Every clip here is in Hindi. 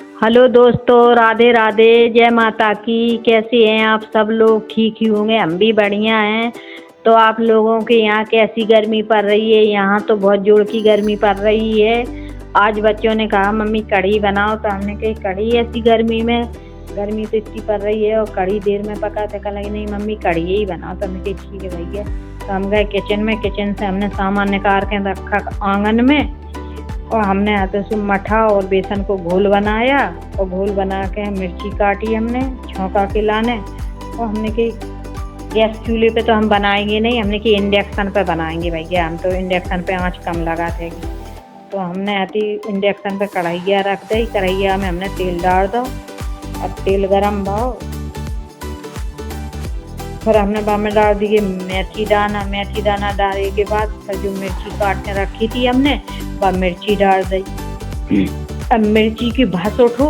हेलो दोस्तों, राधे राधे, जय माता की। कैसे हैं आप सब लोग? ठीक ही होंगे, हम भी बढ़िया हैं। तो आप लोगों के यहाँ कैसी गर्मी पड़ रही है? यहाँ तो बहुत जोर की गर्मी पड़ रही है। आज बच्चों ने कहा मम्मी कढ़ी बनाओ, तो हमने कही कढ़ी ऐसी गर्मी में? गर्मी तो इतनी पड़ रही है और कढ़ी देर में पका तो कहा नहीं मम्मी कढ़ी ही बनाओ। तो हमने कही ठीक है भैया। तो हम गए किचन में, किचन से हमने सामान निकाल के रखा आंगन में, और हमने हाथों से मठा और बेसन को घोल बनाया, और घोल बना के मिर्ची काटी हमने छौंका के लाने। और हमने कि गैस चूल्हे पे तो हम बनाएंगे नहीं, हमने कि इंडक्शन पे बनाएंगे भैया। हम तो इंडक्शन पे आंच कम लगाते हैं। तो हमने आती इंडक्शन पे कढ़ाइया रख दी, कढ़ाइया में हमने तेल डाल दो और तेल गरम भाव, फिर हमने बामे डाल दिए मेथी दाना। मेथी दाना डालने के बाद फिर जो मिर्ची काट के रखी थी हमने वह मिर्ची डाल दी। अब मिर्ची की भस उठो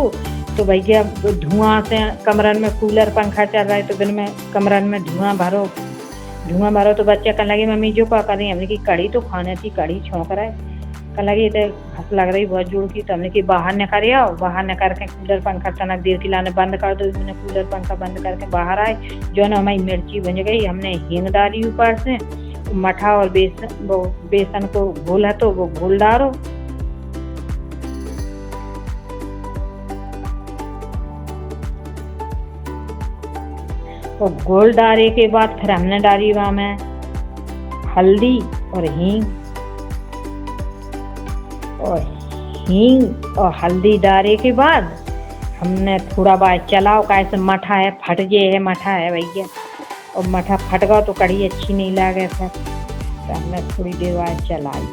तो भैया धुआं से कमरन में कूलर पंखा चल रहा है, तो दिन में कमरन में धुआं भरो तो बच्चे कहने लगे मम्मी जो क्या कर रही है? हमने की कढ़ी तो खाने थी, कढ़ी छौंक रहा है। कहने लगी तो भस लग रही बहुत जोर की। तो हमने की बाहर निकाल आओ, बाहर निकाल के कूलर पंखा तनक देर की लाने बंद कर दो। मैंने कूलर पंखा बंद करके बाहर आए, जो ना हमारी मिर्ची बन गई। हमने हींग डाली ऊपर से, मठा और बेसन को घोल है तो वो घोल डालो। और घोल डालने के बाद फिर हमने डाली वहाँ में हल्दी और हींग, और हल्दी डालने के बाद हमने थोड़ा बार चलाओ, कैसे मठा है फट जे है, मठा है भैया। और मठा फट गया तो कढ़ी अच्छी नहीं लगे। फिर तो हमने थोड़ी देर बाद चलाई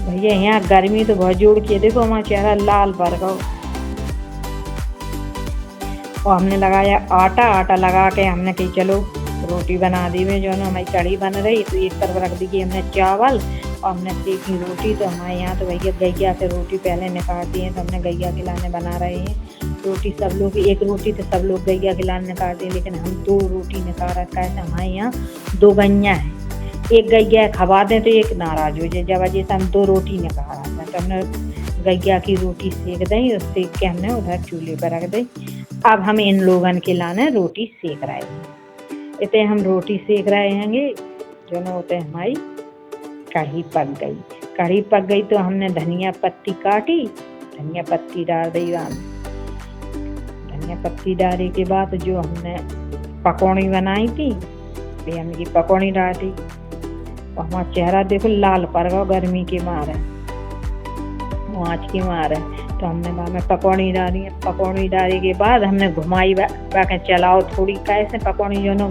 भैया। यहाँ गर्मी तो बहुत जोर की है, देखो हमारा चेहरा लाल पड़ गया। और हमने लगाया आटा लगा के हमने कही चलो रोटी बना दी में। जो है हमारी कढ़ी बन रही तो एक तरफ रख दी हमने चावल, और हमने सेकी रोटी। तो हमारे यहाँ तो भैया गैया से रोटी पहले निकालती हैं, तो हमने गैया के लाने बना रहे हैं रोटी। सब लोग एक रोटी तो सब लोग गैया के लाने निकालते हैं, लेकिन हम 2 रोटी निकाल रखा है। हमारे यहाँ 2 गैया हैं, एक गैया खवा दें तो एक नाराज हो जाए। जब वजह से हम 2 रोटी निकाल रहे हैं, तो हमने गैया की रोटी सेक दें और सेक के हमने उधर चूल्हे पर रख दी। अब हम इन लोगन के लाने रोटी सेक रहे हैं। इतने हम रोटी सेक रहे हैं जो न होते हमारी कढ़ी पक गई। कढ़ी पक गई तो हमने धनिया पत्ती काटी, धनिया पत्ती डाल दी। धनिया पत्ती डालने के बाद जो हमने पकौड़ी बनाई थी वे हमने पकौड़ी डाल दी। और हमारा चेहरा देखो लाल पड़ गया गर्मी के मारे, आँच के मारे। तो हमने में पकौड़ी डाली। पकौड़ी डालने के बाद हमने घुमाई बाके चलाओ थोड़ी, कैसे पकौड़ी जो न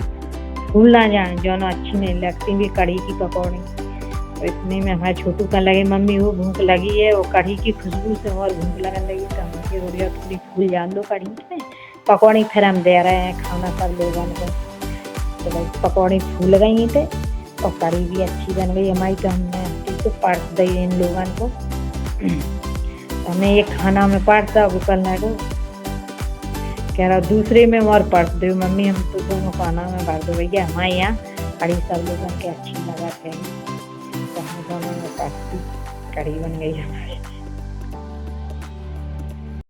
फूल ना जाए, जो न अच्छी नहीं लगती भी कढ़ी की पकौड़ी। तो इतने में हमारे छोटू कहने लगे मम्मी वो भूख लगी है, वो कढ़ी की खुशबू से और भूख लगने लगी। तो हमारी रोटियाँ थोड़ी फूल जान दो कढ़ी में। पकौड़ी फिर हम दे रहे हैं खाना सब लोगों को। तो भाई पकौड़ी फूल गई थे और कढ़ी भी अच्छी बन गई हमारी। तो हमने इसको परस दी इन लोगों को। हमें एक खाना में पड़ता वो करना को कह रहा दूसरे में और परस दो मम्मी, हम तो दोनों खाना में भर दो भैया। हमारे यहाँ कढ़ी सब लोगों के अच्छी लगा थे, तो हम दोनों में परस दी, कढ़ी बन गई हमारी।